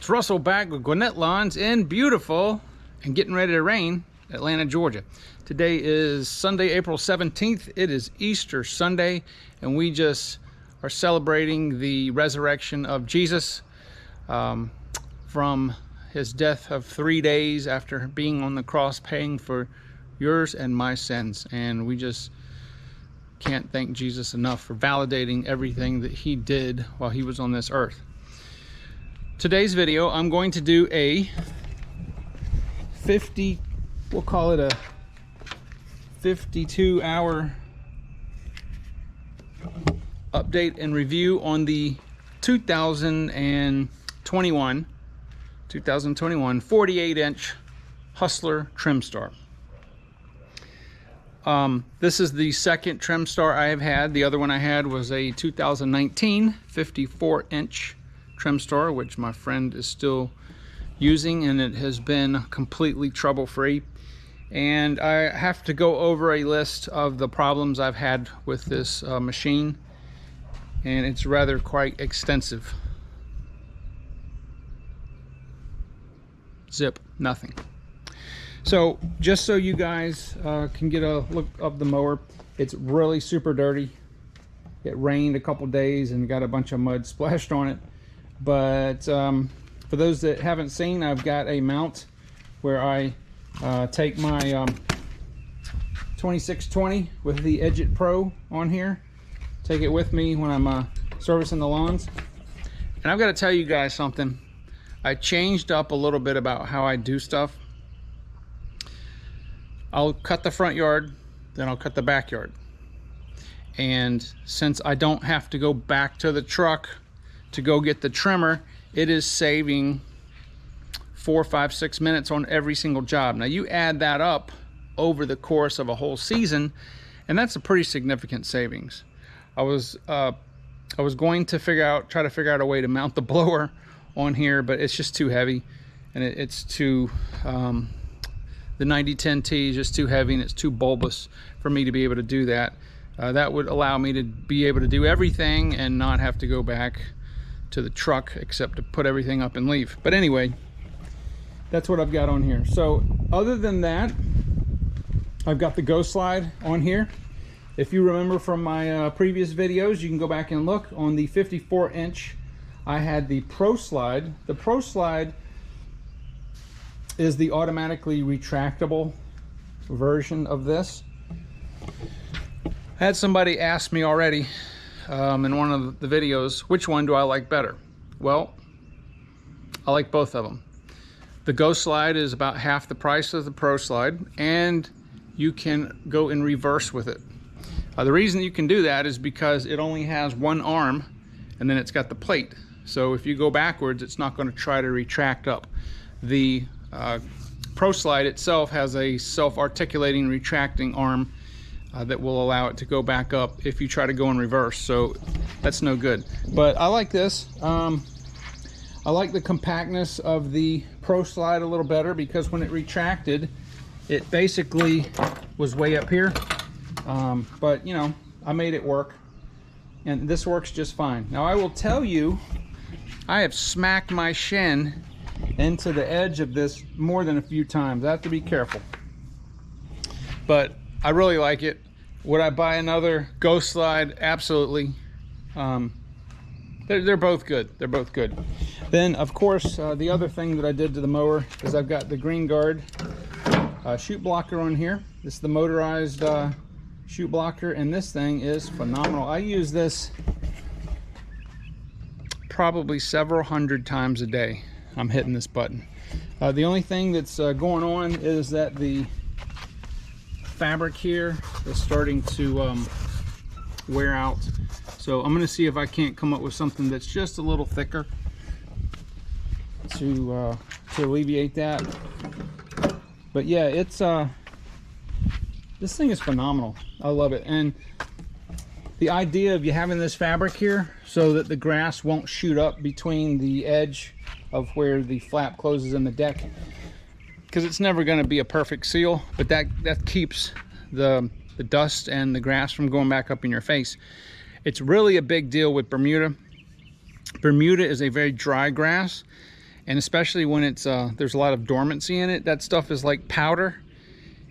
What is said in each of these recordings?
It's Russell back with Gwinnett Lawns in beautiful and getting ready to rain Atlanta, Georgia. Today is Sunday, April 17th. It is Easter Sunday, and we just are celebrating the resurrection of Jesus from his death of 3 days after being on the cross, paying for yours and my sins. And we just can't thank Jesus enough for validating everything that he did while he was on this earth. Today's video, I'm going to do a we'll call it a 52-hour update and review on the 2021 48-inch Hustler Trimstar. This is the second Trimstar I have had. The other one I had was a 2019 54-inch Trimstar, which my friend is still using, and it has been completely trouble-free. And I have to go over a list of the problems I've had with this machine, and it's rather quite extensive. Zip, nothing. So just so you guys can get a look of the mower, it's really super dirty. It rained a couple days and got a bunch of mud splashed on it. But for those that haven't seen, I've got a mount where I take my 2620 with the Edge It Pro on here, take it with me when I'm servicing the lawns. And I've got to tell you guys something. I changed up a little bit about how I do stuff. I'll cut the front yard, then I'll cut the backyard. And since I don't have to go back to the truck to go get the trimmer, it is saving 4, 5, 6 minutes on every single job. Now you add that up over the course of a whole season, and that's a pretty significant savings. I was going to try to figure out a way to mount the blower on here, but it's just too heavy, and it's too the 9010T is just too heavy, and it's too bulbous for me to be able to do that. That would allow me to be able to do everything and not have to go back to the truck except to put everything up and leave. But anyway, that's what I've got on here. So other than that, I've got the Go Slide on here. If you remember from my previous videos, you can go back and look. On the 54-inch, I had the Pro Slide. The Pro Slide is the automatically retractable version of this. I had somebody ask me already in one of the videos, which one do I like better? Well, I like both of them. The Go Slide is about half the price of the Pro Slide, and you can go in reverse with it. The reason you can do that is because it only has one arm, and then it's got the plate. So if you go backwards, it's not going to try to retract up. The Pro Slide itself has a self-articulating retracting arm that will allow it to go back up if you try to go in reverse. So that's no good. But I like this. I like the compactness of the Pro Slide a little better, because when it retracted, it basically was way up here. But you know, I made it work, and this works just fine. Now I will tell you, I have smacked my shin into the edge of this more than a few times. I have to be careful, but I really like it. Would I buy another Go Slide? Absolutely. They're both good. They're both good. Then, of course, the other thing that I did to the mower is I've got the Green Guard chute blocker on here. This is the motorized chute blocker, and this thing is phenomenal. I use this probably several hundred times a day. I'm hitting this button. The only thing that's going on is that the fabric here is starting to wear out. So I'm going to see if I can't come up with something that's just a little thicker to alleviate that. But yeah, it's this thing is phenomenal. I love it. And the idea of you having this fabric here so that the grass won't shoot up between the edge of where the flap closes in the deck, because it's never going to be a perfect seal, but that keeps the dust and the grass from going back up in your face. It's really a big deal with Bermuda. Bermuda is a very dry grass, And especially when it's there's a lot of dormancy in it, that stuff is like powder,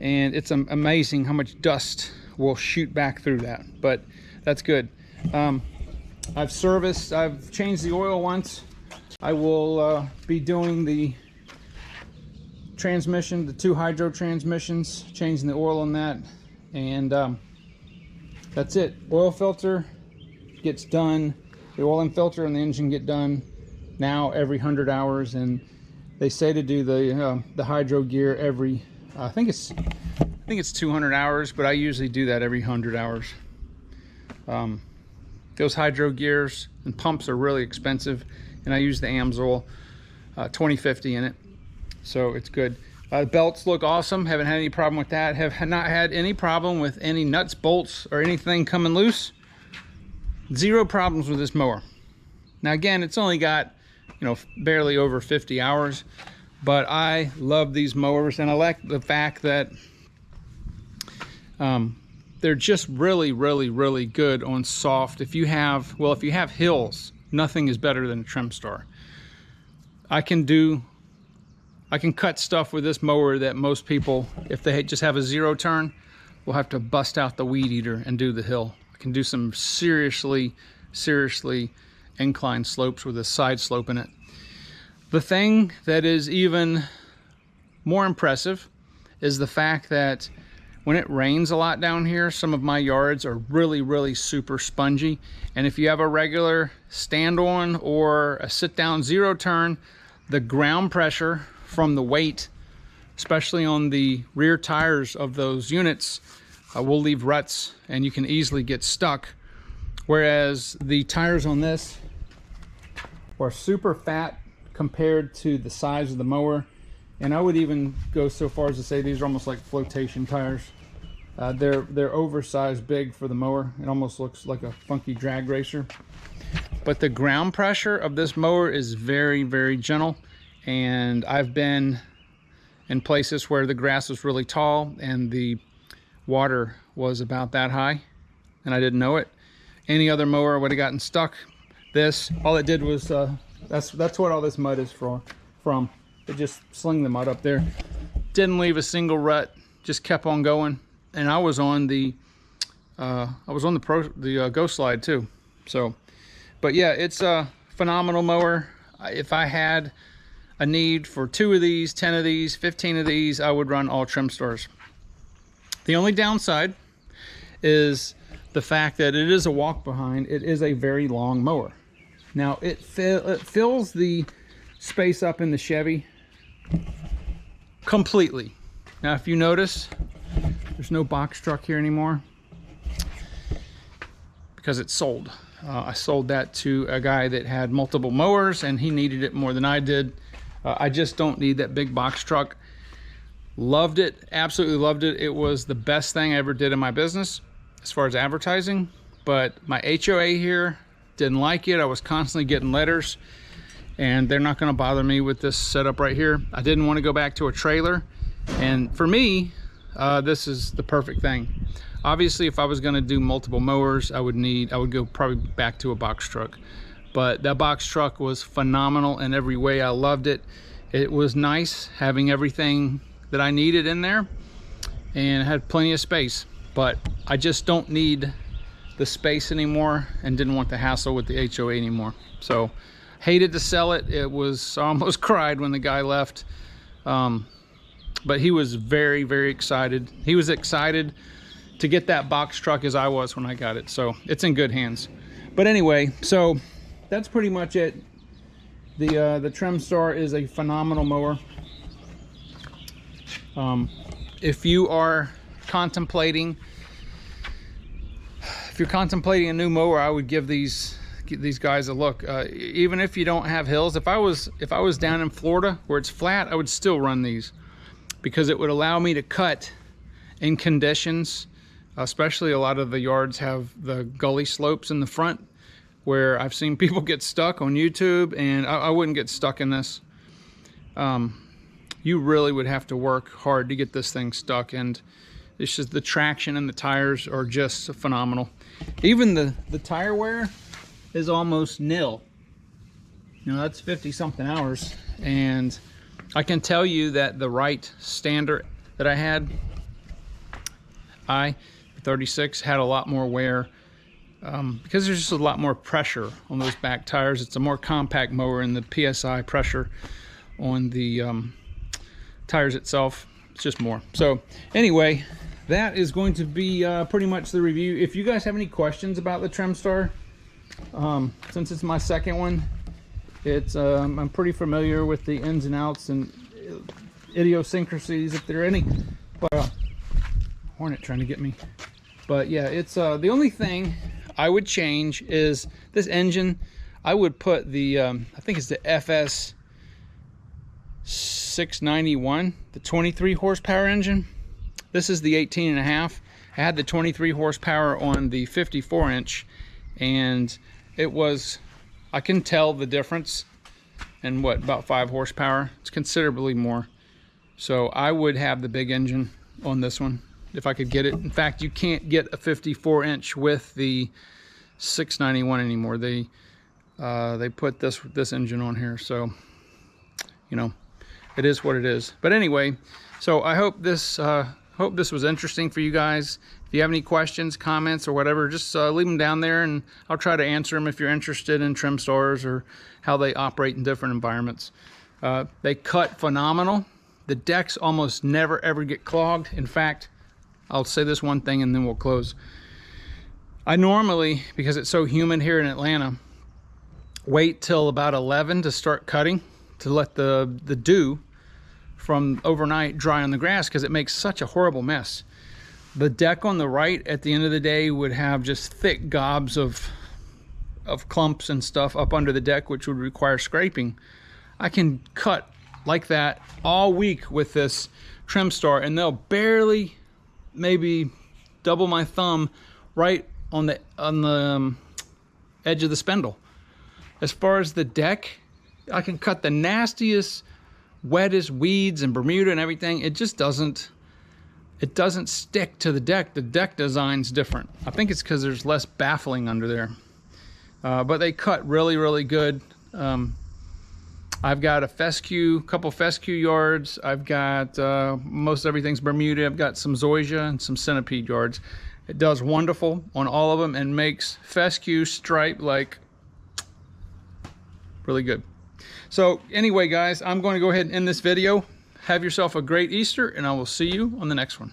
and it's amazing how much dust will shoot back through that. But that's good. I've changed the oil once. I will be doing the transmission, the 2 hydro transmissions, changing the oil on that, and that's it. Oil filter gets done, the oil and filter and the engine get done now every 100 hours, and they say to do the hydro gear every I think it's 200 hours, but I usually do that every 100 hours. Those hydro gears and pumps are really expensive, and I use the Amsoil 2050 in it, so it's good. Belts look awesome. Haven't had any problem with that. Have not had any problem with any nuts, bolts, or anything coming loose. Zero problems with this mower. Now again, it's only got, you know, barely over 50 hours, but I love these mowers, and I like the fact that they're just really good on soft. If you have hills, nothing is better than a Trimstar. I can cut stuff with this mower that most people, if they just have a 0 turn, will have to bust out the weed eater and do the hill. I can do some seriously inclined slopes with a side slope in it. The thing that is even more impressive is the fact that when it rains a lot down here, some of my yards are really super spongy, and if you have a regular stand-on or a sit-down 0 turn, the ground pressure from the weight, especially on the rear tires of those units, will leave ruts, and you can easily get stuck. Whereas the tires on this are super fat compared to the size of the mower, and I would even go so far as to say these are almost like flotation tires. They're oversized big for the mower. It almost looks like a funky drag racer. But the ground pressure of this mower is very gentle, and I've been in places where the grass was really tall and the water was about that high, and I didn't know it. Any other mower would have gotten stuck. This, all it did was that's what all this mud is from. It just sling the mud up there. Didn't leave a single rut. Just kept on going. And I was on the Go Slide too. So, but yeah, it's a phenomenal mower. If I had a need for 2 of these, 10 of these, 15 of these, I would run all Trimstars. The only downside is the fact that it is a walk behind. It is a very long mower. Now it fills the space up in the Chevy completely. Now if you notice, there's no box truck here anymore because it's sold. I sold that to a guy that had multiple mowers, and he needed it more than I did. I just don't need that big box truck. Loved it, absolutely loved it. It was the best thing I ever did in my business as far as advertising. But my HOA here didn't like it. I was constantly getting letters, and they're not going to bother me with this setup right here. I didn't want to go back to a trailer, and for me, this is the perfect thing. Obviously, if I was going to do multiple mowers, I would go probably back to a box truck. But that box truck was phenomenal in every way. I loved it. It was nice having everything that I needed in there, and it had plenty of space. But I just don't need the space anymore, and didn't want the hassle with the HOA anymore. So hated to sell it. I almost cried when the guy left. But he was very excited. He was excited to get that box truck as I was when I got it. So it's in good hands. But anyway, so that's pretty much it. The Trimstar is a phenomenal mower. If you're contemplating a new mower, I would give these guys a look. Even if you don't have hills, if I was down in Florida where it's flat, I would still run these, because it would allow me to cut in conditions, especially a lot of the yards have the gully slopes in the front, where I've seen people get stuck on YouTube, and I wouldn't get stuck in this. You really would have to work hard to get this thing stuck, and it's just the traction and the tires are just phenomenal. Even the tire wear is almost nil. You know, that's 50 something hours, and I can tell you that the right standard that I had, I-36, had a lot more wear because there's just a lot more pressure on those back tires. It's a more compact mower, and the PSI pressure on the tires itself, it's just more. So anyway, that is going to be pretty much the review. If you guys have any questions about the Trimstar, since it's my second one, it's I'm pretty familiar with the ins and outs and idiosyncrasies, if there are any. But Hornet trying to get me. But yeah, it's the only thing I would change is this engine. I would put the I think it's the FS 691, the 23 horsepower engine. This is the 18.5. I had the 23 horsepower on the 54 inch, and it was, I can tell the difference in what, about 5 horsepower. It's considerably more. So I would have the big engine on this one if I could get it. In fact, you can't get a 54 inch with the 691 anymore. They put this engine on here, so you know, it is what it is. But anyway, so I hope this was interesting for you guys. If you have any questions, comments, or whatever, just leave them down there, and I'll try to answer them if you're interested in Trimstars or how they operate in different environments. They cut phenomenal. The decks almost never ever get clogged. In fact, I'll say this one thing and then we'll close. I normally, because it's so humid here in Atlanta, wait till about 11 to start cutting, to let the dew from overnight dry on the grass, because it makes such a horrible mess. The deck on the right at the end of the day would have just thick gobs of clumps and stuff up under the deck, which would require scraping. I can cut like that all week with this Trimstar, and they'll barely, maybe double my thumb, right on the edge of the spindle. As far as the deck, I can cut the nastiest, wettest weeds and Bermuda and everything. It just doesn't stick to the deck. The deck design's different. I think it's because there's less baffling under there. But they cut really, really good. I've got a fescue, couple fescue yards. I've got most everything's Bermuda. I've got some zoysia and some centipede yards. It does wonderful on all of them and makes fescue stripe like really good. So anyway, guys, I'm going to go ahead and end this video. Have yourself a great Easter, and I will see you on the next one.